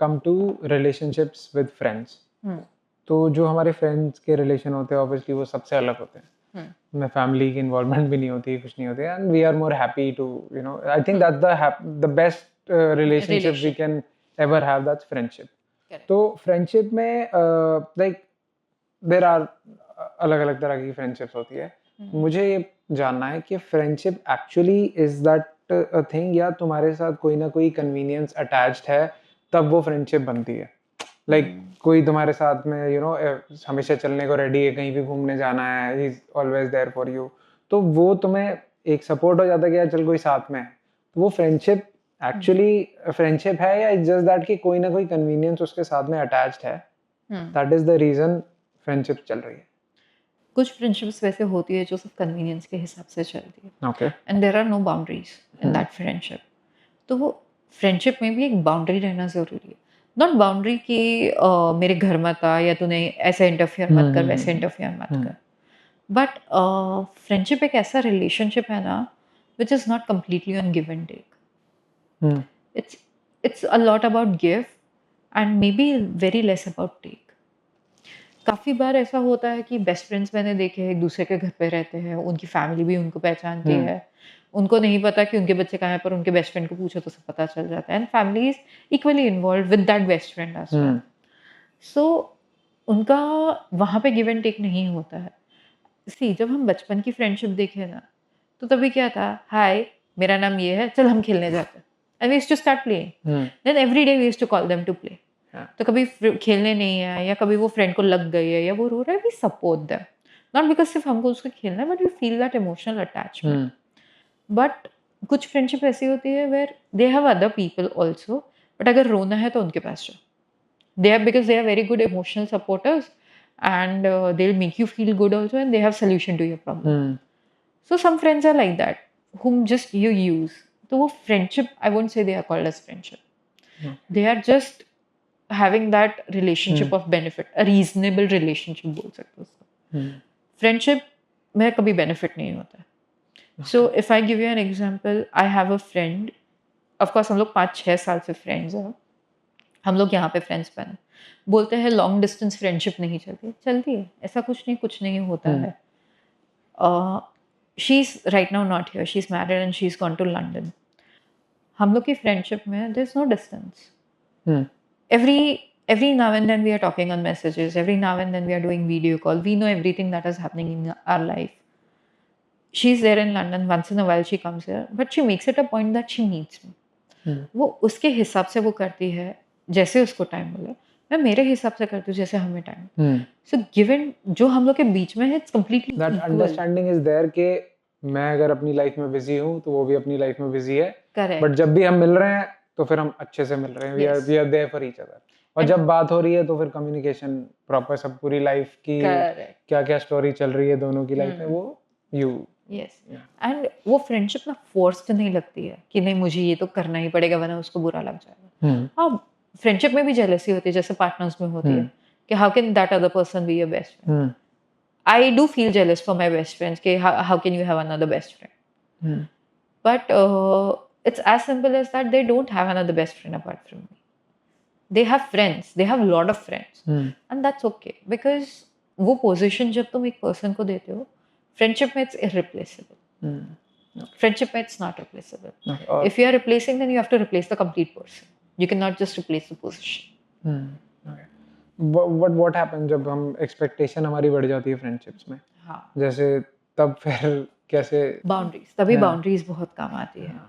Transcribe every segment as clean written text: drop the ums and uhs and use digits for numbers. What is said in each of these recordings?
come to relationships with friends, तो जो हमारे फ्रेंड्स के रिलेशन होते हैं ऑब्वियसली वो सबसे अलग होते हैं. में फैमिली की इन्वॉल्वमेंट भी नहीं होती, कुछ नहीं होती, and we are more happy to you know, I think that's the best relationship we can ever have, that's friendship. तो फ्रेंडशिप में लाइक देयर आर अलग अलग तरह की फ्रेंडशिप्स होती है. मुझे ये जानना है कि friendship actually is that thing, या तुम्हारे साथ कोई ना कोई कन्वीनियंस अटैच्ड है तब वो फ्रेंडशिप बनती है. लाइक कोई तुम्हारे साथ में यू नो हमेशा चलने को रेडी है, कहीं भी घूमने जाना है, he is always there for you, तो वो तुम्हें एक सपोर्ट हो जाता है कि यार चल कोई साथ में है. तो वो फ्रेंडशिप एक्चुअली फ्रेंडशिप है, या इट्स जस्ट दैट कि कोई ना कोई कन्वीनियंस उसके साथ में अटैच्ड है, that is the reason friendship चल रही है. कुछ फ्रेंडशिप्स वैसे होती है जो सिर्फ कन्वीनियंस के हिसाब से चलती है. Okay. And there are no boundaries in that friendship. तो वो फ्रेंडशिप में भी एक बाउंड्री रहना ज़रूरी है. नॉट बाउंड्री कि मेरे घर मत आ, या तूने ऐसे इंटरफियर मत कर, वैसे इंटरफियर मत कर. बट फ्रेंडशिप एक ऐसा रिलेशनशिप है ना which is not completely on give and take. it's a lot about give and maybe very less about take. काफ़ी बार ऐसा होता है कि बेस्ट फ्रेंड्स मैंने देखे हैं एक दूसरे के घर पे रहते हैं, उनकी फैमिली भी उनको पहचानती है, उनको नहीं पता कि उनके बच्चे कहाँ हैं, पर उनके बेस्ट फ्रेंड को पूछो तो सब पता चल जाता है. And family is equally involve with that best friend as well. So उनका वहाँ पे गिव एंड टेक नहीं होता है. सी जब हम बचपन की फ्रेंडशिप देखें ना, तो तभी क्या था, हाय मेरा नाम ये है, चल हम खेलने जाते हैं. And we used to start playing. Then every day we used to call them to play. तो कभी खेलने नहीं है, या कभी वो फ्रेंड को लग गई है, या वो रो रहा है, we support them. Not because सिर्फ हमको उसको खेलना है, but we feel that emotional attachment. But कुछ फ्रेंडशिप ऐसी होती है where they have other people also, but अगर रोना है तो उनके पास जाओ. Because they are very good emotional supporters, and they'll make you feel good also, and they have solution to your problem. So some friends are like that, whom just you use. तो वो friendship, I won't say they are called as friendship. They are just having that relationship of benefit, a reasonable relationship बोल सकते हो उसको. Friendship में कभी benefit नहीं होता है. So if I give you an example, I have a friend, of course हम लोग 5-6 साल से फ्रेंड्स हैं. हम लोग यहाँ पे फ्रेंड्स बने. बोलते हैं लॉन्ग डिस्टेंस फ्रेंडशिप नहीं चलती. चलती है, ऐसा कुछ नहीं होता है. She is right now not here, she is married and she is gone to London. हम लोग की फ्रेंडशिप में there is no distance. every now and then we are talking on messages, every now and then we are doing video call, we know everything that is happening in our life. She's there in London, once in a while she comes here, but she makes it a point that she needs me. वो उसके हिसाब से वो करती है जैसे उसको time मिले. मैं मेरे हिसाब से करती हूँ जैसे हमें टाइम. सो गिवन जो हम लोग के बीच में है, it's completely that understanding is there कि मैं अगर अपनी लाइफ में बिजी हूँ तो वो भी अपनी लाइफ में बिजी है. बट जब भी हम मिल रहे हैं तो फिर हम अच्छे से मिल रहे हैं, we are there for each other. और जब बात हो रही है तो फिर कम्युनिकेशन प्रॉपर, सब पूरी लाइफ की क्या क्या स्टोरी चल रही है दोनों की लाइफ में, वो यू यस. एंड वो फ्रेंडशिप ना फोर्स्ड नहीं लगती है कि नहीं मुझे ये तो करना ही पड़ेगा वरना उसको बुरा लग जाएगा. हाँ, फ्रेंडशिप में भी जेलसी होती है जैसे पार्टनर्स में होती है कि how can that other person be your best friend. I do feel jealous for my best friends. How can you have another best friend? But it's as simple as that. They don't have another best friend apart from me. They have friends. They have a lot of friends, and that's okay because वो position जब तुम एक person को देते हो, friendship में it's irreplaceable. Friendship में it's not replaceable. If you are replacing, then you have to replace the complete person. You cannot just replace the position. what happens जब हम expectation हमारी बढ़ जाती है फ्रेंडशिप्स में. हाँ. जैसे तब फिर कैसे बाउंड्रीज, तभी बाउंड्रीज बहुत काम आती है.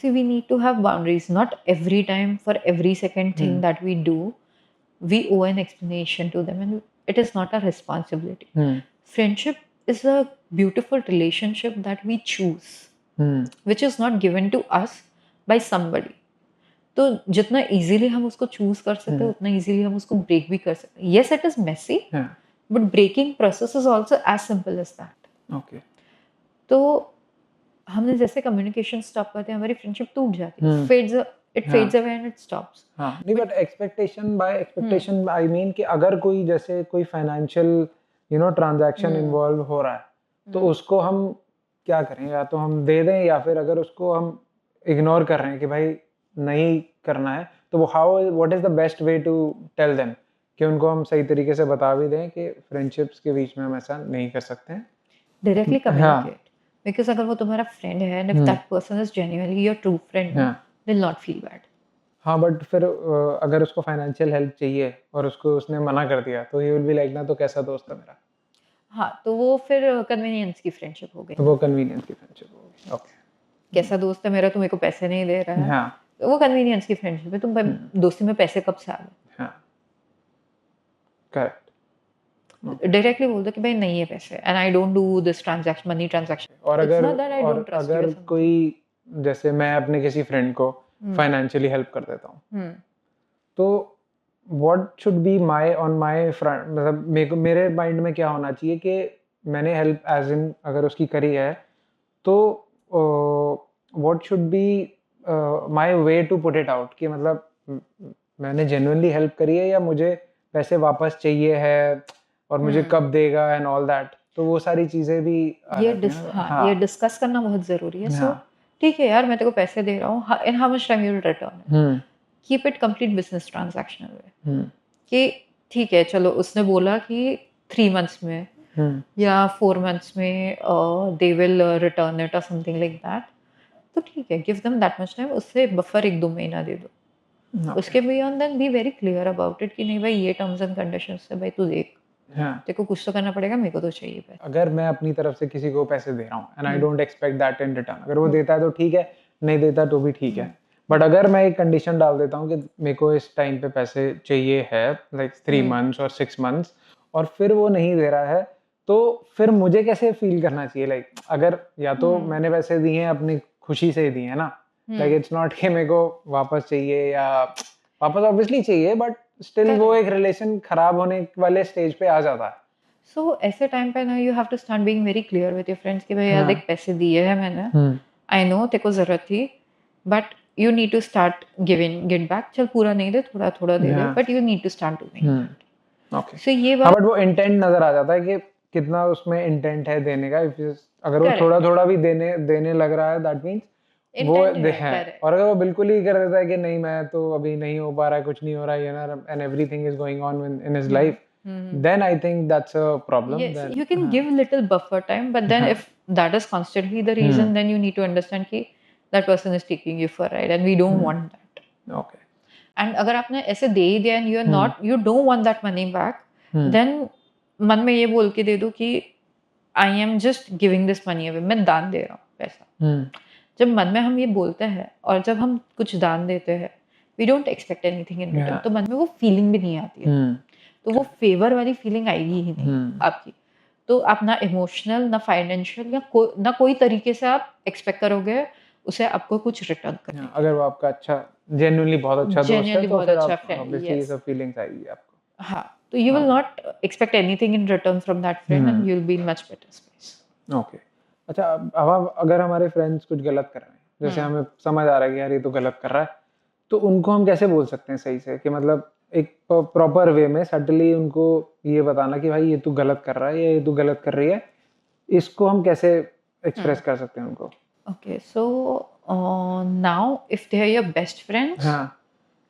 See, we need to have boundaries. Not every time, for every second thing that we do, we owe an explanation to them, and it is not our responsibility. Friendship is a beautiful relationship that we choose, which is not given to us by somebody. तो जितना easily हम उसको choose कर सकते हैं उतना easily हम उसको ब्रेक भी कर सकते हैं. Yes, it is messy, but breaking process is also as simple as that. Okay. तो हमने जैसे कम्युनिकेशन स्टॉप करते हैं, हमारी फ्रेंडशिप टूट जाती है. It fades away and it stops. हां, नहीं, बट एक्सपेक्टेशन आई मीन कि अगर कोई जैसे कोई financial you know transaction involve हो रहा है तो उसको हम क्या करें, या तो हम दे दें, या फिर अगर उसको हम इग्नोर कर रहे हैं कि भाई नहीं करना है, तो वो what is the best way to tell them कि उनको हम सही तरीके से बता भी दें कि फ्रेंडशिप्स के बीच में हम ऐसा नहीं कर सकते हैं। डायरेक्टली हाँ कम्युनिकेट, बिकॉज अगर वो तुम्हारा फ्रेंड है and if that person is genuinely your true friend, हाँ विल नॉट फील बैड। हाँ बट फिर अगर उसको फाइनेंशियल हेल्प चाहिए और उसको उसने मना कर दिया तो ही विल बी लाइक ना तो कैसा दोस्त है मेरा, हाँ, तो वो फिर कन्वीनियंस की फ्रेंडशिप हो गई तो ना। वो कन्वीनियंस की फ्रेंडशिप होगी। ओके कैसा दोस्त है मेरा, तो मेरे को पैसे नहीं दे रहा है, हाँ तो वो कन्वीनियंस की फ्रेंडशिप है। तुम दोस्ती में पैसे कब से आ गए? हाँ करेक्ट। डायरेक्टली बोल दो कि भाई नहीं है पैसे and I don't do this transaction, money transaction. और इट्स अगर not that I don't trust you अगर और समथिंग। कोई जैसे मैं अपने किसी फ्रेंड को फाइनेंशियली हेल्प कर देता हूँ तो what should be my on my front, मतलब मेरे माइंड में क्या होना चाहिए कि मैंने हेल्प एज इन अगर उसकी करी है तो what should be my way to put it out कि मतलब मैंने जेन्युइनली हेल्प करी है या मुझे पैसे वापस चाहिए है और मुझे कब देगा एंड ऑल दैट, तो वो सारी चीजें भी आ ये जाती हैं ना। हाँ, ये डिस्कस करना बहुत जरूरी है। सो हाँ ठीक है यार, मैं तेरे को पैसे दे रहा हूँ, in how much time you will return. Keep it complete business transactional way कि ठीक है, चलो उसने बोला कि 3 मंथ्स में या 4 मंथ्स में दे विल रिटर्न इट और समथिंग लाइक दैट, तो ठीक है, give them that much time. उससे बफर 1-2 महीना दे दो। उसके beyond then be very clear about it कि नहीं भाई, ये टर्म्स एंड कंडीशंस है भाई, तू देख, हाँ तेरे को कुछ तो करना पड़ेगा, मेरे को तो चाहिए पैसे। अगर मैं अपनी तरफ से किसी को पैसे दे रहा हूँ and I don't expect that in return, अगर वो देता है तो ठीक है, नहीं देता तो भी ठीक है, बट अगर मैं एक कंडीशन डाल देता हूँ कि मेरे को इस टाइम पे पैसे चाहिए है लाइक 3 मंथ्स और 6 मंथ्स और फिर वो नहीं दे रहा है, तो फिर मुझे कैसे फील करना चाहिए? लाइक अगर या तो मैंने पैसे दिए हैं अपनी खुशी से ही दिए हैं ना, लाइक इट्स नॉट कि मेरे को वापस चाहिए या वापस ऑब्वियसली चाहिए, बट स्टिल वो एक रिलेशन खराब होने वाले स्टेज पे आ जाता है। सो ऐसे टाइम पे ना you have to start being very clear with your friends कि भाई यार देख, पैसे दिए हैं मैंने, आई नो तेरे को जरूरत थी, but you need to start giving get back. चल पूरा नहीं दे, थोड़ा थोड़ा दे दे, but you need to start doing. Okay so ये हाँ बात बट वो इंटेंट नजर आ जाता है कि कितना उसमें इंटेंट है देने का। अगर वो Correct. थोड़ा थोड़ा भी देने लग रहा है दैट मीन्स वो Intent है, है, correct. और अगर वो बिल्कुल ही कर देता है कि नहीं मैं तो अभी नहीं हो पा रहा है, कुछ नहीं हो रहा है ना and everything is going on in his life, then I think that's a problem. yes, then you can give little buffer time, but then if that is constantly the reason, then you need to understand कि that person is taking you for a ride and we don't want that. Okay And अगर आपने ऐसे दे ही दिया and you don't want that money back, then मन में ये बोल के दे दो कि I am just giving this money away, मैं दान दे रहा हूँ पैसा। जब मन में हम ये बोलते हैं और जब हम कुछ दान देते हैं, we don't expect anything in return, तो मन में वो फीलिंग भी नहीं आती है, तो वो फेवर वाली फीलिंग आएगी ही नहीं आपकी। तो आप ना इमोशनल, ना फाइनेंशियल या ना कोई तरीके से आप एक्सपेक्ट करोगे उसे आपको कुछ रिटर्न करने। अगर वो आपका अच्छा जेन्युइनली बहुत अच्छा दोस्त है Genuinely तो बहुत फिर अच्छा आप friend, ऑब्वियसली ये yes. सब फीलिंग्स आएगी आपको। हाँ, तो you will not expect anything in return from that friend and you'll be in much better space. Okay अच्छा अब अगर हमारे फ्रेंड्स कुछ गलत कर रहे हैं, जैसे हमें समझ आ रहा है कि यार ये तो गलत कर रहा है, तो उनको हम कैसे बोल सकते हैं सही से कि मतलब एक प्रॉपर वे में सटली उनको ये बताना कि भाई ये तू गलत कर रहा है या ये तू गलत कर रही है, इसको हम कैसे एक्सप्रेस कर सकते हैं उनको? Okay, so now if they are your best friends, हाँ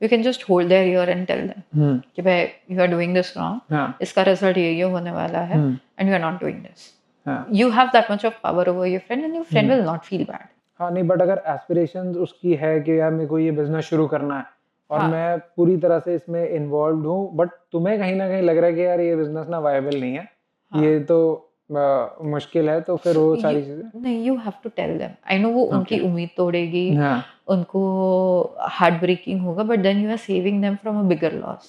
you can just hold their ear and tell them कि भाई you are doing this wrong, हाँ इसका रिजल्ट ये होने वाला है and you are not doing this. हाँ You have that much of power over your friend and your friend will not feel bad. हाँ नहीं बट अगर एस्पिरेशंस उसकी है कि यार मेरे को ये बिजनेस शुरू करना है और मैं पूरी तरह से इसमें इन्वॉल्व हूँ, बट तुम्हें कहीं ना कहीं लग रहा है कि यार ये बिजनेस ना वायबल नहीं है, ये तो मुश्किल है, तो फिर वो सारी चीजें नहीं, you have to tell them. I know वो उनकी उम्मीद तोड़ेगी, हाँ उनको हार्ट ब्रेकिंग होगा, but then you are saving them from a bigger loss.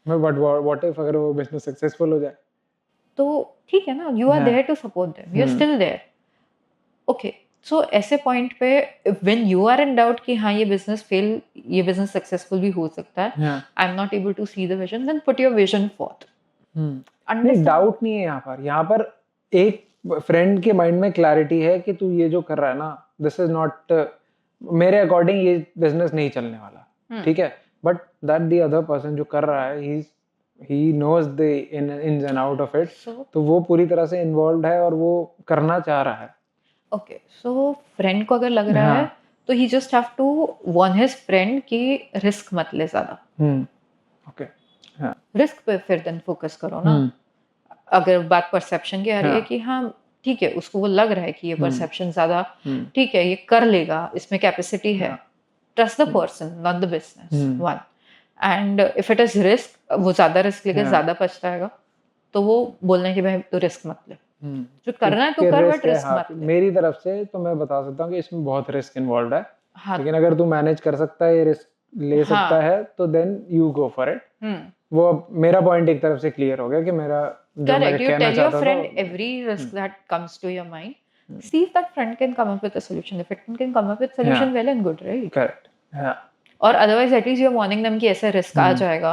But what if अगर वो बिजनेस सक्सेसफुल हो जाए? तो ठीक है ना, you are there to support them, you are still there. Okay, so ऐसे पॉइंट पे when you are in doubt कि हाँ ये बिजनेस सक्सेसफुल भी हो सकता है, I am not able to see the vision, then put your vision forth. नहीं डाउट नहीं है यहाँ पर एक फ्रेंड के माइंड में क्लैरिटी है कि तू ये जो कर रहा है ना, दिस इज नॉट मेरे अकॉर्डिंग ये बिजनेस नहीं चलने वाला, ठीक है, but that the other person जो कर रहा है he knows the ins and out of it, तो वो पूरी तरह से इन्वॉल्व है और वो करना चाह रहा है। ओके, सो फ्रेंड को अगर लग रहा है तो ही just have to warn his friend कि रिस्क मत ले ज़्यादा। ओके। हाँ। रिस्क पे फिर देन फोकस करो ना। अगर बात परसेप्शन की आ रही है कि हाँ ठीक है, उसको वो लग रहा है कि ये परसेप्शन ज़्यादा ठीक है, ये कर लेगा, इसमें कैपेसिटी है, trust the person not the business one. And if it is risk, वो ज़्यादा रिस्क लेके ज़्यादा पछताएगा, तो वो बोलना है कि भाई तू रिस्क मत ले, जो करना है तो कर, बट रिस्क मत ले। मेरी तरफ से तो मैं बता सकता हूँ कि इसमें बहुत रिस्क इन्वॉल्व है, हाँ लेकिन अगर तू मैनेज कर सकता है, ये रिस्क ले सकता है, तो then you go for it. वो अब मेरा पॉइंट एक तरफ से क्लियर हो गया कि मेरा जो मैं Correct. You कहना tell your चाहता friend था। every risk that comes to your mind. See if that friend can come up with a solution. If it can come up with solution, well and good, right? Correct. हाँ। और otherwise at least you're warning them कि ऐसा risk आ जाएगा,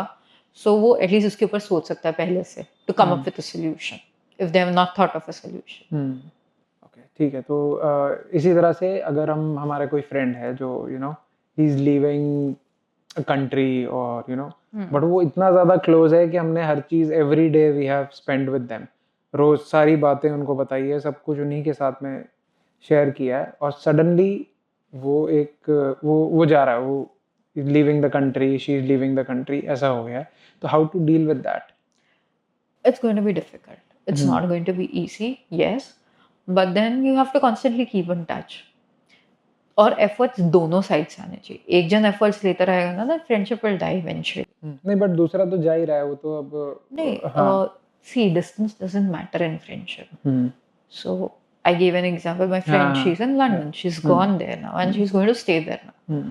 so वो at least उसके ऊपर सोच सकता है पहले से to come up with a solution if they have not thought of a solution. Okay, ठीक है। तो इसी तरह से अगर हम हमारा कोई फ्रेंड है जो he is living a country और बट वो इतना ज़्यादा क्लोज है कि हमने हर चीज़ every day we have spend with them, रोज़ सारी बातें उनको बताई है, सब कुछ उन्हीं के साथ में शेयर किया है, और सडनली वो वो जा रहा है, वो leaving the country, she is leaving the country, ऐसा हो गया है। तो how to deal with that? It's going to be difficult. It's not going to be easy, yes, but then you have to constantly keep in touch. और efforts दोनों side से आने चाहिए। एक जन एफर्ट्स लेता रहेगा ना, फ्रेंडशिप विल डाई इवेंचुअली। नहीं, बट दूसरा तो जा ही रहा है, वो तो अब नहीं, see distance doesn't matter in friendship. So I give an example, my friend she is in London, she is gone there now and she is going to stay there now.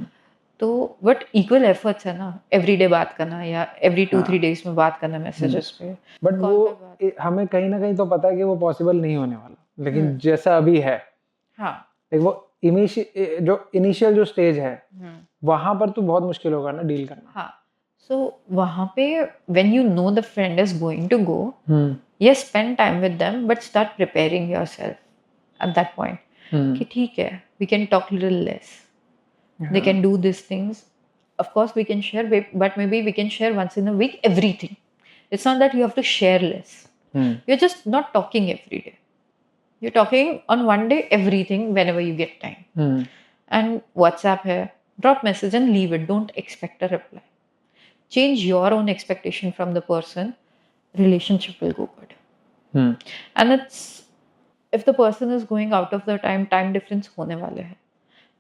तो बट इक्वल एफर्ट्स है ना, everyday बात करना या every 2-3 days में बात करना messages पे। बट वो हमें कहीं ना कहीं तो पता है कि वो पॉसिबल नहीं होने वाला, लेकिन जैसा अभी है, हाँ, वो इनिशियल जो स्टेज है, वहां पर तो बहुत मुश्किल होगा ना डील करना। हाँ, सो वहां पे when you know the friend is going to go, yes, spend time with them, but start preparing yourself at that point. कि ठीक है, we can talk little less. They can do these things. Of course, we can share, but maybe we can share once in a week everything. It's not that you have to share less. You're just not talking every day. You're talking on one day everything whenever you get time. And WhatsApp hai, drop message and leave it. Don't expect a reply. Change your own expectation from the person. Relationship will go good. And it's if the person is going out of the time difference होने वाले हैं,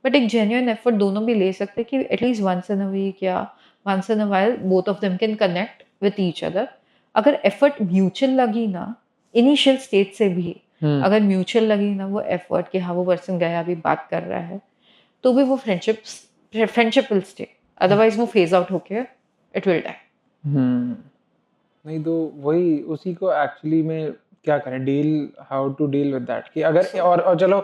but एक genuine effort दोनों भी ले सकते हैं कि at least once in a week या once in a while both of them can connect with each other. अगर एफर्ट म्यूचुअल लगी ना, इनिशियल स्टेज से भी अगर म्यूचुअल लगी ना वो एफर्ट कि हाँ वो पर्सन गया अभी बात कर रहा है, तो भी वो फ्रेंडशिप विल स्टे। अदरवाइज वो फेज आउट होके इट विल डाई। नहीं तो वही उसी को एक्चुअली में क्या करें, how to deal with that कि अगर और चलो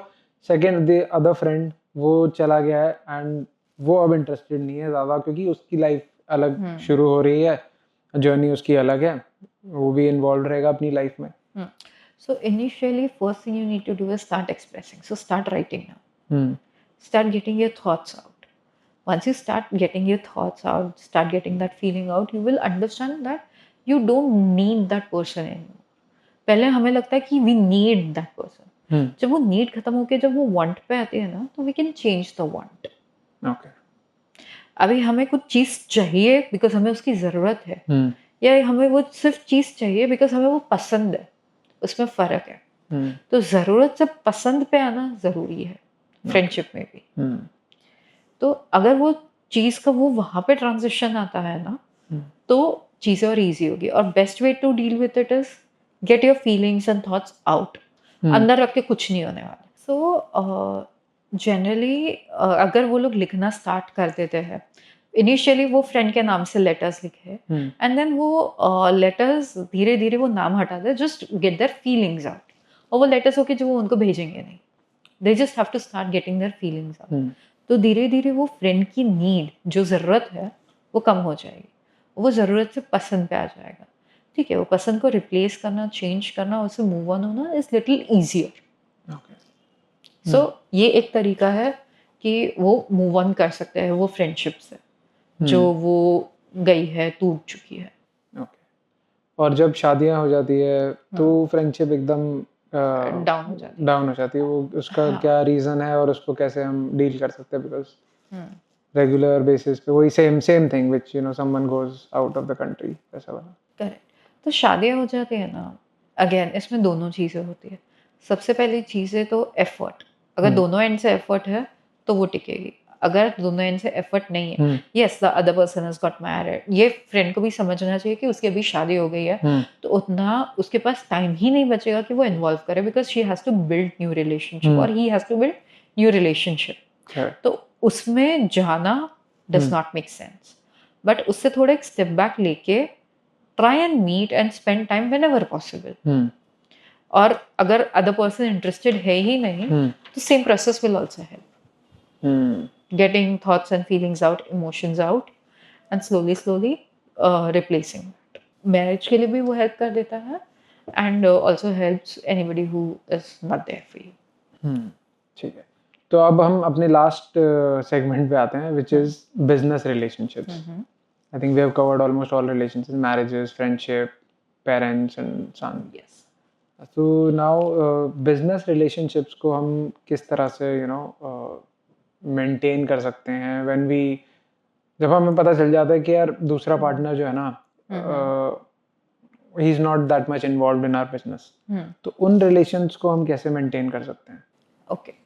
सेकंड द अदर फ्रेंड वो चला गया है एंड वो अब इंटरेस्टेड नहीं है ज़्यादा, क्योंकि उसकी लाइफ अलग शुरू हो रही है, जर्नी उसकी अलग है, वो भी इन्वॉल्व रहेगा अपनी लाइफ में। So initially, first thing you need to do is start expressing. So start writing now. Start getting your thoughts out. Once you start getting your thoughts out, start getting that feeling out, you will understand that you don't need that person anymore. पहले हमें लगता है कि we need that person. जब वो need खत्म होके जब वो want पे आती है ना, तो we can change the want. Okay. अभी हमें कुछ चीज़ चाहिए because हमें उसकी ज़रूरत है, या हमें वो सिर्फ चीज़ चाहिए because हमें वो पसंद है, उसमें फ़र्क है। तो ज़रूरत से पसंद पे आना ज़रूरी है फ्रेंडशिप में भी। तो अगर वो चीज़ का वो वहाँ पे ट्रांजिशन आता है ना, तो चीज़ें और ईजी होगी। और best way to deal with it is get your feelings and thoughts out. अंदर रख के कुछ नहीं होने वाला। सो जनरली अगर वो लोग लिखना स्टार्ट कर देते हैं, इनिशियली वो फ्रेंड के नाम से लेटर्स लिखे एंड देन वो लेटर्स धीरे धीरे वो नाम हटा दे, just get their feelings out. और वो लेटर्स होके जो वो उनको भेजेंगे नहीं, they just have to start getting their feelings out. तो धीरे धीरे वो फ्रेंड की नीड, जो ज़रूरत है, वो कम हो जाएगी, वो ज़रूरत से पसंद पे आ जाएगा। ठीक है, वो पसंद को रिप्लेस करना, चेंज करना, उससे मूव ऑन होना इज लिटिल ईजियर। सो ये एक तरीका है कि वो मूव ऑन कर सकते हैं वो फ्रेंडशिप से जो वो गई है, टूट चुकी है। और जब शादियां हो जाती है तो फ्रेंडशिप एकदम डाउन हो जाती है, वो उसका क्या रीजन है और उसको कैसे हम डील कर सकते हैं, बिकॉज रेगुलर बेसिस पे वही same thing which someone goes out of the country, ऐसा वाला। करेक्ट। तो शादियाँ हो जाती है ना, अगेन इसमें दोनों चीज़ें होती है। सबसे पहली चीज़ है तो एफर्ट, अगर दोनों एंड से एफर्ट है तो वो टिकेगी। अगर दोनों एंड से एफर्ट नहीं है, yes the other person has got married, ये फ्रेंड को भी समझना चाहिए कि उसकी अभी शादी हो गई है, तो उतना उसके पास टाइम ही नहीं बचेगा कि वो इन्वॉल्व करे, because she has to build new relationship और he has to build new relationship. तो उसमें जाना does not make sense, but उससे थोड़ा एक स्टेप बैक लेके try and meet and spend time whenever possible. और अगर other person interested है ही नहीं, तो same process will also help. Getting thoughts and feelings out, emotions out, and slowly replacing that. Marriage के लिए भी वो help कर देता है, and also helps anybody who is not there for you. ठीक है, तो अब हम अपने लास्ट सेगमेंट पे आते हैं, which is business relationships. I think we have covered almost all relationships, marriages, friendship, parents and son. Yes. So now business relationships को हम किस तरह से maintain कर सकते हैं when we, जब हमें पता चल जाता है कि यार दूसरा पार्टनर जो है ना he is not that much involved in our business, तो उन relations को हम कैसे maintain कर सकते हैं? Okay.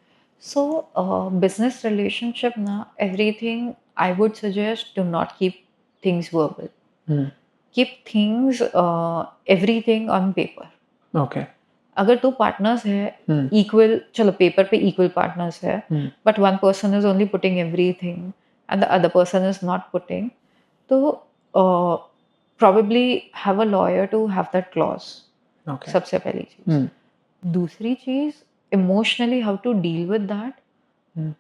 So business relationship ना, everything I would suggest do not keep things verbal. Keep things everything on paper. Okay. अगर दो पार्टनर्स है इक्वल, चलो पेपर पे इक्वल पार्टनर्स है, but one person is only putting everything and the other person is not putting, तो probably have a lawyer to have that clause. Okay. सबसे पहली चीज। दूसरी चीज, emotionally how to deal with that.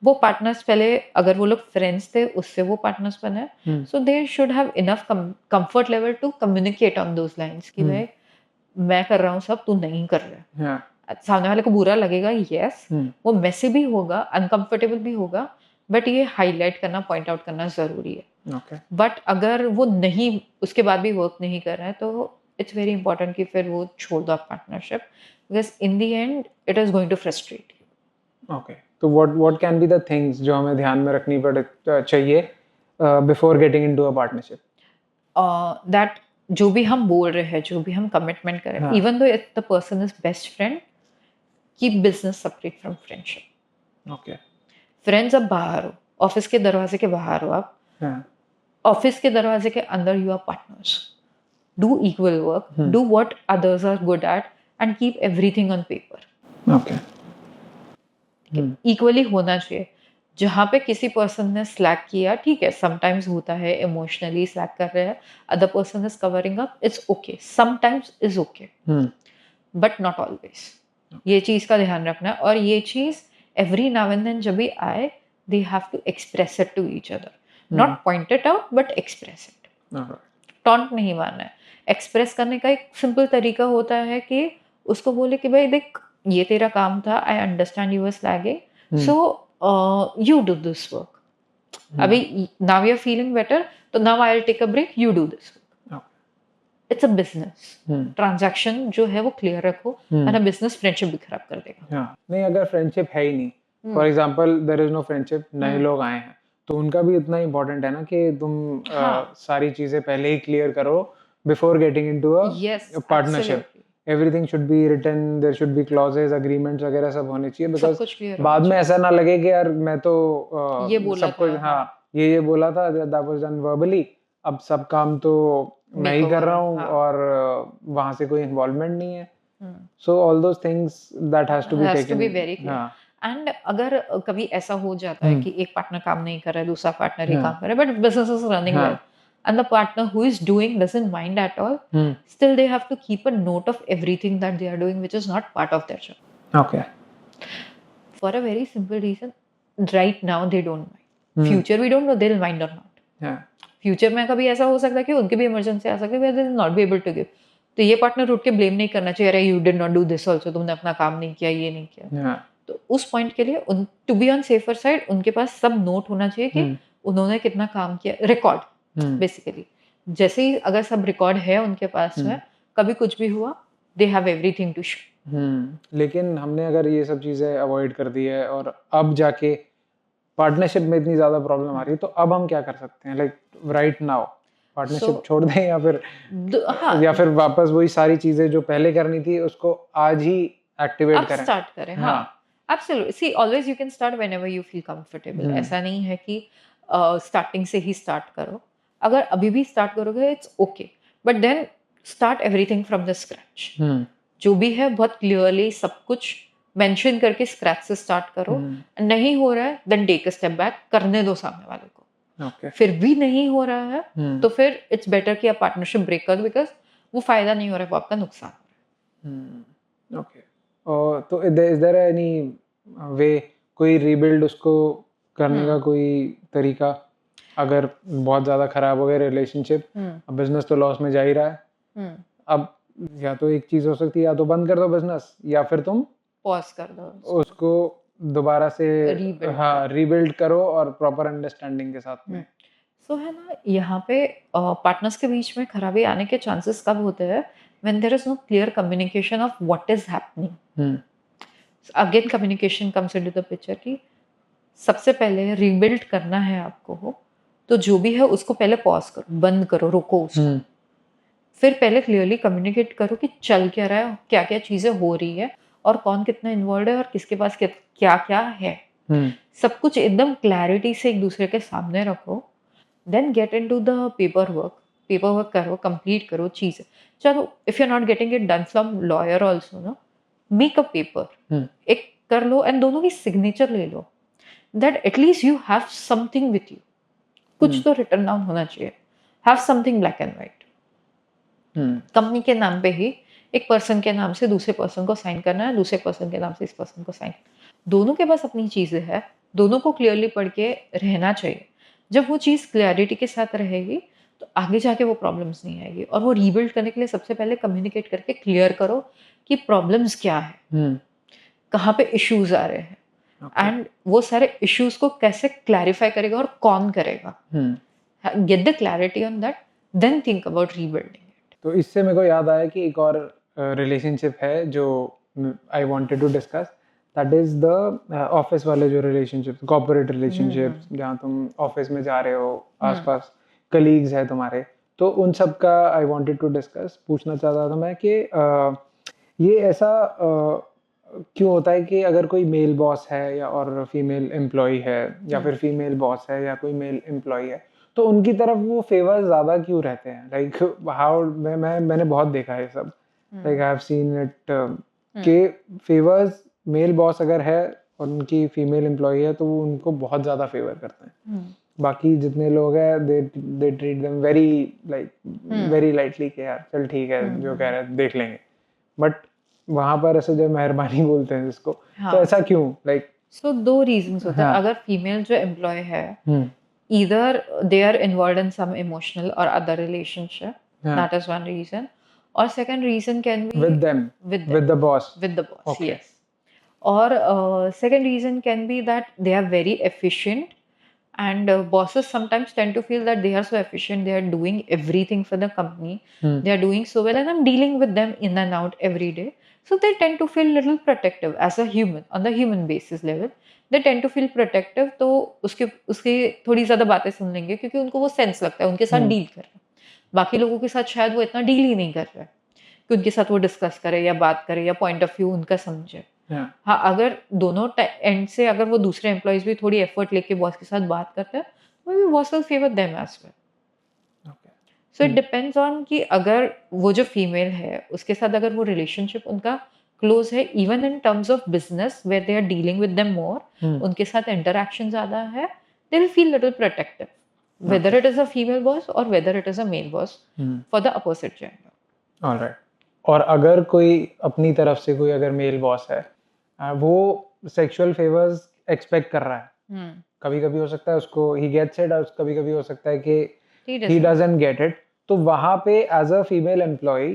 वो partners पहले अगर वो लोग फ्रेंड्स थे उससे वो पार्टनर्स बने, so they should have enough comfort level to communicate on those lines कि भाई मैं कर रहा हूँ सब, तू नहीं कर रहा है। सामने वाले को बुरा लगेगा, यस, वो मेसी भी होगा, अनकंफर्टेबल भी होगा, बट ये हाईलाइट करना, पॉइंट आउट करना जरूरी है। बट अगर वो नहीं, उसके बाद भी वर्क नहीं कर रहा है, तो इट्स वेरी इंपॉर्टेंट कि फिर वो छोड़ दो partnership, because in the end it is going to frustrate you. Okay, तो what can be the things जो हमें ध्यान में रखनी चाहिए before getting into a partnership? That जो भी हम बोल रहे हैं, जो भी हम कमिटमेंट करें, even though if the person is best friend, keep business separate from friendship. Okay. Friends अब बाहर हो, ऑफिस के दरवाजे के बाहर हो आप, ऑफिस के दरवाजे के अंदर you are partners. Do equal work, do what others are good at, and keep everything on paper. Okay. Equally होना चाहिए। जहाँ पे किसी पर्सन ने स्लैक किया, ठीक है, समटाइम्स होता है, इमोशनली स्लैक कर रहे हैं, other person is covering up, it's okay, sometimes is okay, but not always. ये चीज का ध्यान रखना है, और ये चीज एवरी नाउ एंड देन जब भी आए, they have to express it to each other, not point it out but express it. Taunt नहीं मारना है। एक्सप्रेस करने का एक सिंपल तरीका होता है कि उसको बोले कि भाई देख, ये तेरा काम था, I understand you were slacking, so you do this work, अभी now you are feeling better, तो now I will take a break, you do this work. It's a business transaction, जो है वो क्लियर रखो, वरना बिजनेस फ्रेंडशिप भी खराब कर देगा। नहीं, अगर फ्रेंडशिप है ही नहीं, for example there is no friendship, नए लोग आए हैं, तो उनका भी उतना इम्पोर्टेंट है ना कि तुम सारी चीजें पहले ही क्लियर करो before getting into a partnership. Everything should be written, there should be clauses, agreements वगैरह सब होने चाहिए, बिकॉज बाद में ऐसा ना लगे कि यार मैं तो ये बोला सब कुछ, ये बोला था, दैट वाज डन वर्बली, अब सब काम तो मैं ही कर रहा हूँ, और वहां से कोई इन्वॉल्वमेंट नहीं है। So all those things that has to be taken. And अगर कभी ऐसा हो जाता है कि एक पार्टनर काम नहीं कर रहा है, दूसरा पार्टनर ही काम कर रहा है, but business is running well, and the partner who is doing doesn't mind at all, still they have to keep a note of everything that they are doing which is not part of their job. Okay. For a very simple reason, right now they don't mind. Future we don't know they'll mind or not. Yeah. Future में कभी ऐसा हो सकता है कि उनके भी emergency आ सकती है, where they will not be able to give. तो ये पार्टनर उठ के ब्लेम नहीं करना चाहिए, अरे you did not do this also, तुमने अपना काम नहीं किया, ये नहीं किया। तो उस पॉइंट के लिए to be on safer side, उनके पास सब नोट होना चाहिए कि उन्होंने कितना काम किया, रिकॉर्ड बेसिकली। जैसे ही अगर सब रिकॉर्ड है उनके पास में, कभी कुछ भी हुआ, they have everything to show. लेकिन हमने अगर ये सब चीज़ें अवॉइड कर दी है और अब जाके पार्टनरशिप में इतनी ज़्यादा प्रॉब्लम आ रही है, तो अब हम क्या कर सकते हैं, like right now partnership so छोड़ दें या फिर हाँ, वापस वही सारी चीज़ें जो पहले करनी थी उसको आज ही एक्टिवेट अब करें? स्टार्ट करें, हाँ। हाँ। Absolutely, see always you can start whenever you feel comfortable. ऐसा नहीं है कि स्टार्टिंग से ही स्टार्ट करो। अगर अभी भी स्टार्ट करोगे it's okay, but then start everything from the scratch. जो भी है बहुत क्लियरली सब कुछ मेंशन करके स्क्रैच से स्टार्ट करो। नहीं हो रहा है then take a step back, करने दो सामने वाले को। ओके। फिर भी नहीं हो रहा है तो फिर इट्स बेटर कि आप पार्टनरशिप ब्रेक कर दो, बिकॉज वो फायदा नहीं हो रहा है, वो आपका नुकसान हो रहा है। ओके। और तो इज देयर एनी वे, कोई रीबिल्ड उसको करने का कोई तरीका, अगर बहुत ज़्यादा खराब हो गया रिलेशनशिप, अब बिजनेस तो लॉस में जा ही रहा है, अब या तो एक चीज़ हो सकती है, या तो बंद कर दो बिजनेस या फिर तुम पॉज कर दो, उसको दोबारा से रीबिल्ड हाँ रीबिल्ड करो और प्रॉपर अंडरस्टैंडिंग के साथ में। सो है ना, यहाँ पे पार्टनर्स के बीच में खराबी आने के चांसेस कब होते हैं, when there is no clear communication of what is happening. Again communication comes into the picture कि सबसे पहले रीबिल्ड करना है आपको, तो जो भी है उसको पहले पॉज करो, बंद करो, रोको उसको। फिर पहले क्लियरली कम्युनिकेट करो कि चल क्या रहा है, क्या क्या चीज़ें हो रही है और कौन कितना इन्वॉल्व है और किसके पास क्या क्या है। सब कुछ एकदम क्लैरिटी से एक दूसरे के सामने रखो। Then get into the paper work करो, कंप्लीट करो चीज़। चलो if you are not getting it done from lawyer also ना, मेक अ पेपर, एक कर लो एंड दोनों की सिग्नेचर ले लो, that at least you have something with you. कुछ तो रिटर्न डाउन होना चाहिए, have something black and white. Company के नाम पे ही एक पर्सन के नाम से दूसरे पर्सन को साइन करना है, दूसरे पर्सन के नाम से इस पर्सन को साइन। दोनों के पास अपनी चीज़ें हैं, दोनों को क्लियरली पढ़ के रहना चाहिए। जब वो चीज़ क्लैरिटी के साथ रहेगी तो आगे जाके वो प्रॉब्लम्स नहीं आएगी। और वो रीबिल्ड करने के लिए सबसे पहले कम्युनिकेट करके क्लियर करो कि प्रॉब्लम्स क्या है, कहाँ पे इश्यूज आ रहे हैं, एंड वो सारे इश्यूज को कैसे क्लैरिफाई करेगा और कौन करेगा। Get the clarity on that, then think about rebuilding. तो इससे मेरे को याद आया कि एक और रिलेशनशिप है जो I wanted to discuss, that is the office वाले जो रिलेशनशिप, कॉर्पोरेट रिलेशनशिप, जहाँ तुम ऑफिस में जा रहे हो, आसपास कलीग्स है तुम्हारे, तो उन सब का आई वांटेड टू डिस्कस। पूछना चाहता था मैं कि ये ऐसा क्यों होता है कि अगर कोई मेल बॉस है या और फीमेल एम्प्लॉय है, या फिर फीमेल बॉस है या कोई मेल एम्प्लॉय है, तो उनकी तरफ वो फेवर्स ज़्यादा क्यों रहते हैं? लाइक हाउ, मैंने बहुत देखा है सब, like I have seen it कि फेवर्स मेल बॉस अगर है और उनकी फीमेल एम्प्लॉय है तो वो उनको बहुत ज़्यादा फेवर करते हैं। बाकी जितने लोग हैं they treat them very very lightly कि यार चल ठीक है, जो कह रहे हैं देख लेंगे। बट वहाँ पर ऐसे जो मेहरबानी बोलते हैं जिसको, तो ऐसा क्यों? लाइक सो दो रीजंस होते हैं। अगर फीमेल जो एम्प्लॉय है, either they are involved in some emotional or other relationship, that is one reason, or second reason can be with them, with the boss, okay. Yes, or second reason can be that they are very efficient, and bosses sometimes tend to feel that they are so efficient, they are doing everything for the company, they are doing so well, and I'm dealing with them in and out every day, so they tend to feel little protective as a human, on the human basis level they tend to feel protective। तो उसके थोड़ी ज़्यादा बातें सुन लेंगे क्योंकि उनको वो sense लगता है उनके साथ डील कर रहे हैं। बाकी लोगों के साथ शायद वो इतना डील ही नहीं कर रहा है कि उनके साथ वो डिस्कस करे या बात करे या पॉइंट ऑफ व्यू उनका समझे। हाँ, अगर दोनों एंड से अगर वो दूसरे एम्प्लॉयज भी थोड़ी एफर्ट लेके बॉस के साथ बात करते हैं तो भी boss will favour them as well. So it depends on कि अगर वो जो फीमेल है उसके साथ अगर वो रिलेशनशिप उनका क्लोज है, even in terms of business where they are dealing with them more, उनके साथ इंटरैक्शन ज्यादा है, they will feel little protective, whether it is a female boss और whether it is a male boss for the opposite gender. Alright. और अगर कोई अपनी तरफ से कोई अगर मेल बॉस है, वो सेक्सुअल फेवर्स एक्सपेक्ट कर रहा है, कभी कभी हो सकता है उसको ही गेट्स इट, और कभी कभी हो सकता है कि ही डजंट गेट इट, तो वहां पे as a female employ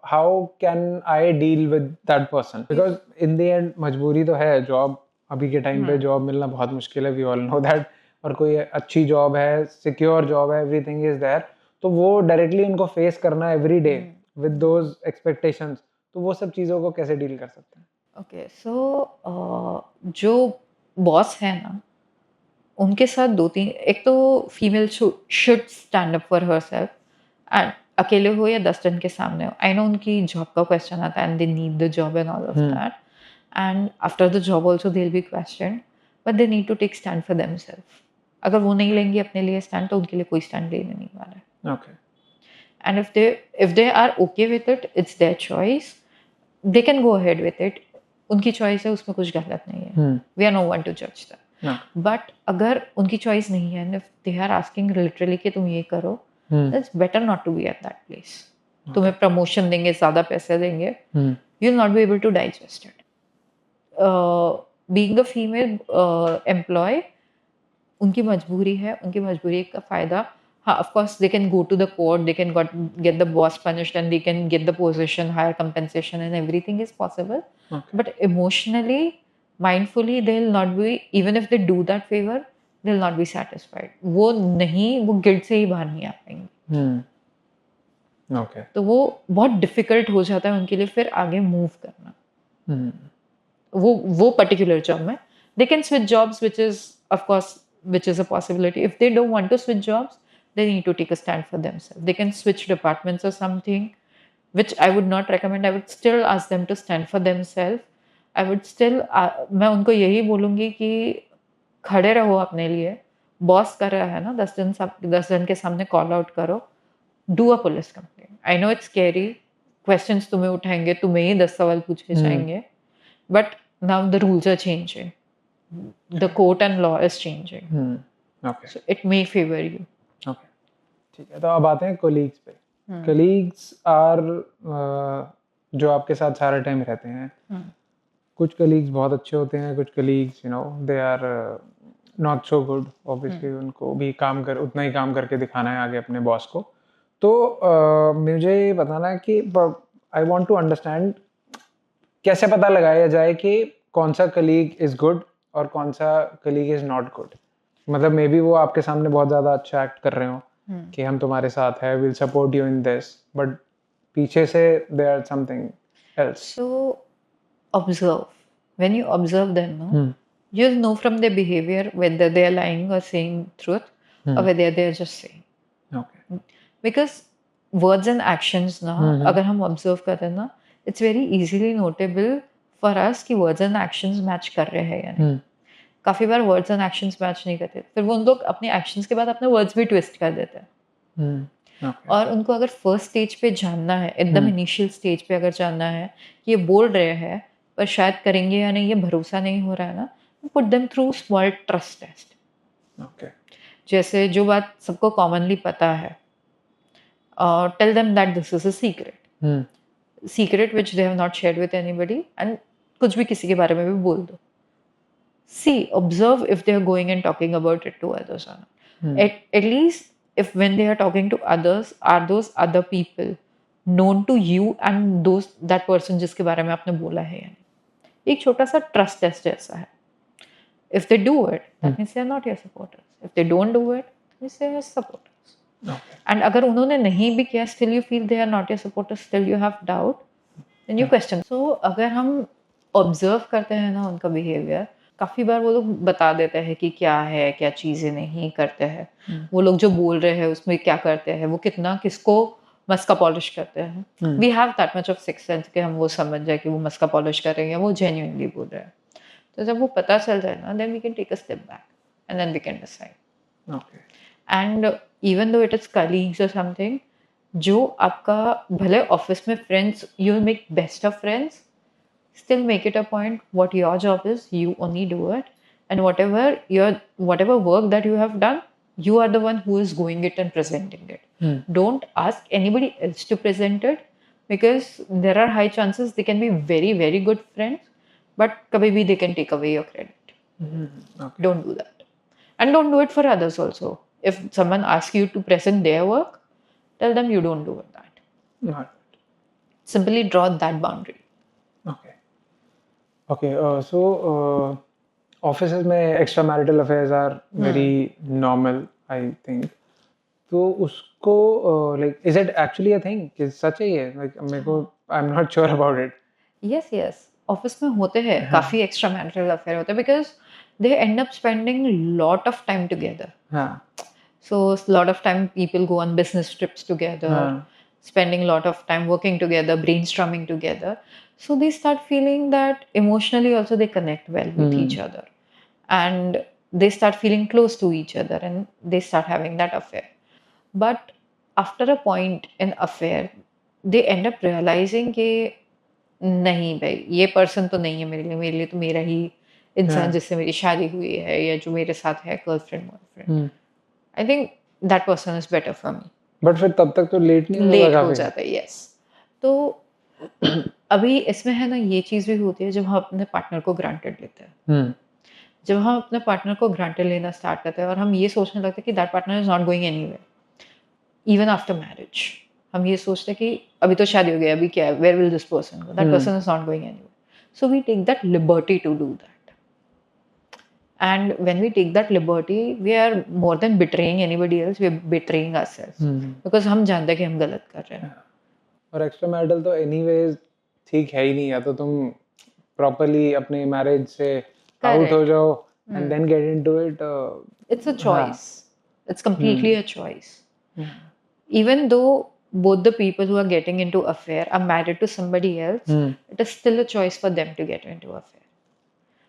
how can I deal with that person? Because in the end मजबूरी तो है, जॉब अभी के टाइम पे जॉब मिलना बहुत मुश्किल है, वी ऑल नो दैट, और कोई अच्छी जॉब है, सिक्योर जॉब है, एवरीथिंग इज देयर, तो वो डायरेक्टली उनको फेस करना every day with those expectations, तो वो सब चीज़ों को कैसे डील कर सकते हैं? ओके, सो जो बॉस है ना, उनके साथ 2-3, एक तो female should stand up for herself, and अकेले हो या 10 जन के सामने हो। आई नो उनकी जॉब का क्वेश्चन आता है and they need the job and all of that, and after the job also they will be questioned, but they need to take stand for themselves. अगर वो नहीं लेंगे अपने लिए स्टैंड, तो उनके लिए कोई स्टैंड लेने नहीं वाला है। Okay. And if they are okay with it, it's their choice. They can go ahead with it. उनकी choice है, उसमें कुछ गलत नहीं है. We are no one to judge that. No. But अगर उनकी choice नहीं है, and if they are asking literally कि तुम ये करो, it's better not to be at that place. तुम्हें promotion देंगे, ज़्यादा पैसे देंगे, you'll not be able to digest it. Being a female employee, उनकी मजबूरी है, उनकी मजबूरी का फ़ायदा, हाँ, of course they can go to the court, they can get the boss punished, and they can get the position, higher compensation, and everything is possible. Okay. But emotionally, mindfully, they'll not be, even if they do that favor, they'll not be satisfied. वो guilt से ही बाहर नहीं आ पाएंगे. Okay. तो वो बहुत difficult हो जाता है उनके लिए फिर आगे move करना. वो particular job में they can switch jobs, which is a possibility. If they don't want to switch jobs, they need to take a stand for themselves. They can switch departments or something, which I would not recommend. I would still ask them to stand for themselves. I would still मैं उनको यही बोलूँगी कि खड़े रहो अपने लिए. Boss कर रहा है ना, 10 जन के सामने कॉल आउट करो. Do a police complaint. I know it's scary, questions तुम्हें उठाएंगे, तुम्हें ही 10 सवाल पूछे जाएंगे, but now the rules are changing. The court and law is changing. Okay. So it may favor you. Okay. ठीक है, तो अब आते हैं कोलीग्स पे. कोलीग्स आर जो आपके साथ सारा टाइम रहते हैं. कुछ कोलीग्स बहुत अच्छे होते हैं, कुछ colleagues they are not so good. Obviously उनको भी उतना ही काम करके दिखाना है आगे अपने बॉस को. तो मुझे बताना है कि आई वांट टू अंडरस्टैंड कैसे पता लगाया जाए कि कौन सा कलीग इज गुड और कौन सा कलीग इज नॉट गुड. मतलब मे बी वो आपके सामने बहुत ज़्यादा अच्छा एक्ट कर रहे हो कि हम तुम्हारे साथ है, will support you in this, but पीछे से there something else. So observe, when you observe them, no, you'll know from their behavior whether they are lying or saying truth, or whether they are just saying. Okay. Because words and actions ना, अगर हम observe करते हैं ना, it's very easily notable for us कि words and actions match कर रहे हैं या नहीं. काफ़ी बार words and actions मैच नहीं करते, फिर वो उन लोग अपने actions के बाद अपने words भी twist कर देते हैं. Okay. और उनको अगर फर्स्ट स्टेज पे जानना है, एकदम इनिशियल स्टेज पे अगर जानना है कि ये बोल रहे हैं पर शायद करेंगे या नहीं, ये भरोसा नहीं हो रहा है ना, put them through small trust test. Okay. जैसे जो बात सबको कॉमनली पता है, tell them that this is a secret which they have not shared with anybody, and कुछ भी किसी के बारे में भी बोल दो. See, observe if they are going and talking about it to others or not. At least if when they are talking to others, are those other people known to you and that person जिसके बारे में आपने बोला है या नहीं. एक छोटा सा ट्रस्ट टेस्ट जैसा है. If they do it, that means they are not your supporters. If they don't do it, that means they are your supporters. Okay. And अगर उन्होंने नहीं भी किया, still you feel they are not your supporters, still you have doubt, then you question. So अगर हम observe करते हैं ना उनका behavior, काफ़ी बार वो लोग बता देते हैं कि क्या है, क्या चीज़ें नहीं करते हैं. वो लोग जो बोल रहे हैं उसमें क्या करते हैं, वो कितना किसको मस्का पॉलिश करते हैं. We have that much of sixth sense कि हम वो समझ जाए कि वो मस्का पॉलिश कर रहे हैं, वो genuinely बोल रहे हैं. तो जब वो पता चल जाए ना, then we can take a step back and then we can decide. Okay. And even though it is colleagues or something, जो आपका भले ऑफिस में friends, you will make best of friends, still make it a point what your job is, you only do it, and whatever work that you have done, you are the one who is going it and presenting it. Don't ask anybody else to present it, because there are high chances they can be very very good friends, but kabhi bhi they can take away your credit. Okay. Don't do that, and don't do it for others also. If someone asks you to present their work, tell them you don't do that. Got it. Simply draw that boundary. Okay. Okay. So offices में extramarital affairs are very normal, I think. तो उसको like is it actually a thing कि सच है ये? Like मेरे को I am not sure about it. Yes yes office में होते हैं हाँ. काफी एक्स्ट्रा मैरिटल अफेयर होते हैं because they and up spending lot of time together. हाँ. So a lot of time people go on business trips together, हाँ. spending a lot of time working together, brainstorming together. So they start feeling that emotionally also they connect well with each other. And they start feeling close to each other and they start having that affair. But after a point in affair, they end up realizing कि नहीं भाई ये person तो नहीं है मेरे लिए तो मेरा ही इंसान जिससे मेरी शादी हुई है या जो मेरे साथ है girlfriend boyfriend. I think that person is better for me. But फिर तब तक तो लेट नहीं होगा लेट हो काफी? जाता है यस. तो अभी इसमें है ना ये चीज भी होती है जब हम अपने पार्टनर को ग्रांटेड लेते हैं. जब हम अपने पार्टनर को ग्रांटेड लेना स्टार्ट करते हैं और हम ये सोचने लगते हैं कि that partner is not going anywhere even after marriage. हम ये सोचते हैं कि अभी तो शादी हो गई अभी क्या है where will this person go that person is not going anywhere. So we take that liberty to do that. And when we take that liberty, we are more than betraying anybody else, we are betraying ourselves. Because हम जानते हैं कि हम गलत कर रहे हैं. और एक्स्ट्रा मैरिटल तो एनीवेज ठीक है ही नहीं. या तो तुम प्रॉपर्ली अपने मैरिज से आउट हो जाओ and then get into it. It's a choice. It's completely a choice. Even though both the people who are getting into affair are married to somebody else, it is still a choice for them to get into affair.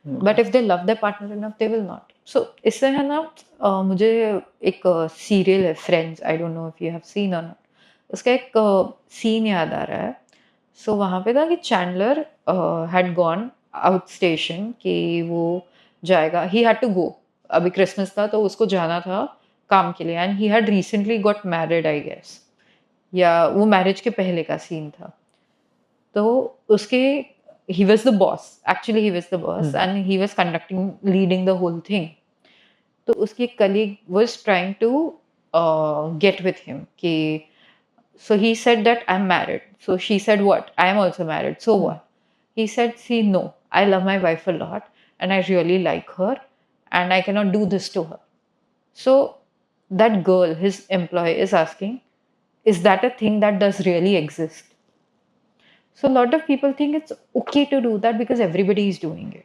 But if they love their partner enough they will not. So इससे है ना मुझे एक serial है Friends. I don't know if you have seen और not. उसका एक scene याद आ रहा है. सो वहाँ पे था कि Chandler had gone out station कि वो जाएगा. He had to go. अभी क्रिसमस था तो उसको जाना था काम के लिए. And he had recently got married I guess. या वो मैरिज के पहले का सीन था. तो उसके he was the boss. Actually, he was the boss and he was leading the whole thing. तो उसकी colleague was trying to get with him. So he said that I'm married. So she said what? I am also married. So what? He said, see, no, I love my wife a lot and I really like her and I cannot do this to her. So that girl, his employee, is asking, is that a thing that does really exist? So a lot of people think it's okay to do that because everybody is doing it.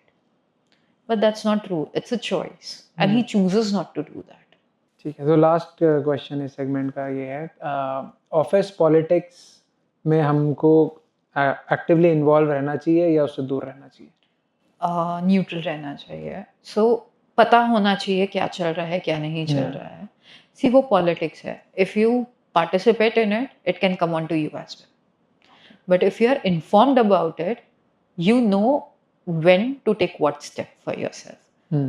But that's not true. It's a choice. And he chooses not to do that. ठीक है. तो last question इस segment का ये है, office politics में हमको actively involve रहना चाहिए या उससे दूर रहना चाहिए? न्यूट्रल रहना चाहिए. सो पता होना चाहिए क्या चल रहा है क्या नहीं चल रहा है. सी वो पॉलिटिक्स है. If you participate in it, it can come on to you as well. But if you are informed about it, you know when to take what step for yourself.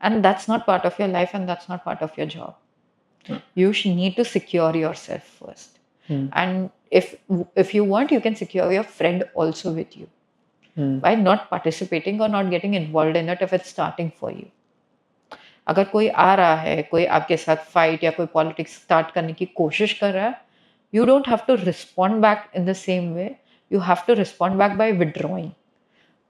And that's not part of your life and that's not part of your job. You need to secure yourself first. And if you want, you can secure your friend also with you. By not participating or not getting involved in it if it's starting for you. अगर कोई आ रहा है, कोई आपके साथ fight या कोई politics start करने की कोशिश कर रहा है, you don't have to respond back in the same way. You have to respond back by withdrawing.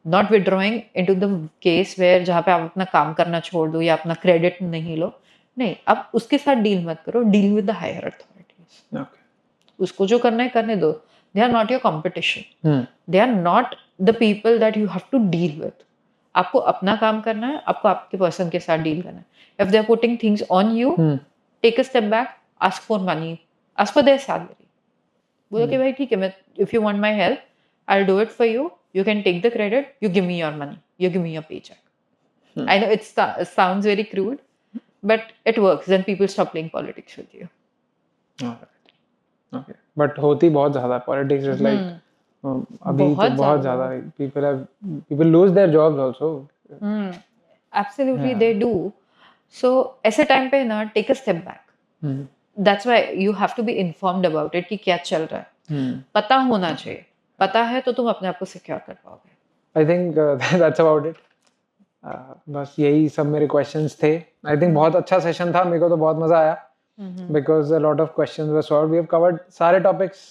Not withdrawing into the case where जहाँ पे आप अपना काम करना छोड़ दो या अपना क्रेडिट नहीं लो. नहीं, आप उसके साथ डील मत करो. Deal with the higher authorities. उसको जो करना है करने दो. They are not your competition. They are not the people that you have to deal with. आपको अपना काम करना है. आपको आपके पर्सन के साथ डील करना है. If they are putting things on you, take a step back. Ask for money. Ask for their salary. बोलो कि भाई ठीक है, मैं if you want my help, I'll do it for you. You can take the credit. You give me your money. You give me your paycheck. I know it sounds very crude, but it works. Then people stop playing politics with you. Alright. Okay. But होती बहुत ज़्यादा politics is like अभी तो बहुत ज़्यादा people lose their jobs also. Absolutely, they do. So ऐसे time पे ना take a step back. That's why you have to be informed about it कि क्या चल रहा है. पता होना चाहिए. पता है तो तुम अपने आप को सिक्योर कर पाओगे. I think that's about it. बस यही सब मेरे questions थे. I think बहुत अच्छा सेशन था. मेरे को तो बहुत मजा आया. Because a lot of questions were solved. We have covered सारे topics.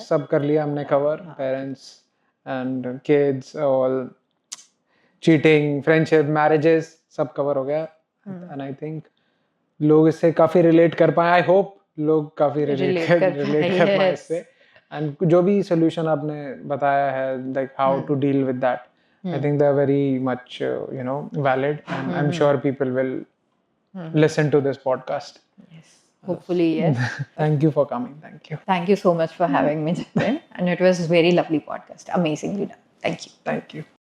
सब कर लिया हमने cover. Parents and kids, all cheating, friendship, marriages, सब cover हो गया. And I think लोग इससे काफ़ी रिलेट कर पाए. आई होप लोग काफ़ी रिलेट कर रिलेट पाए, कर पाए yes. इससे. एंड जो भी सोल्यूशन आपने बताया है, like how to deal with that, I think they are very much valid, and I am sure people will listen to this podcast. Yes, hopefully, yes. Thank you for coming. Thank you. Thank you so much for having me, Jitin. And it was very lovely podcast. Amazingly done. Thank you. Thank you.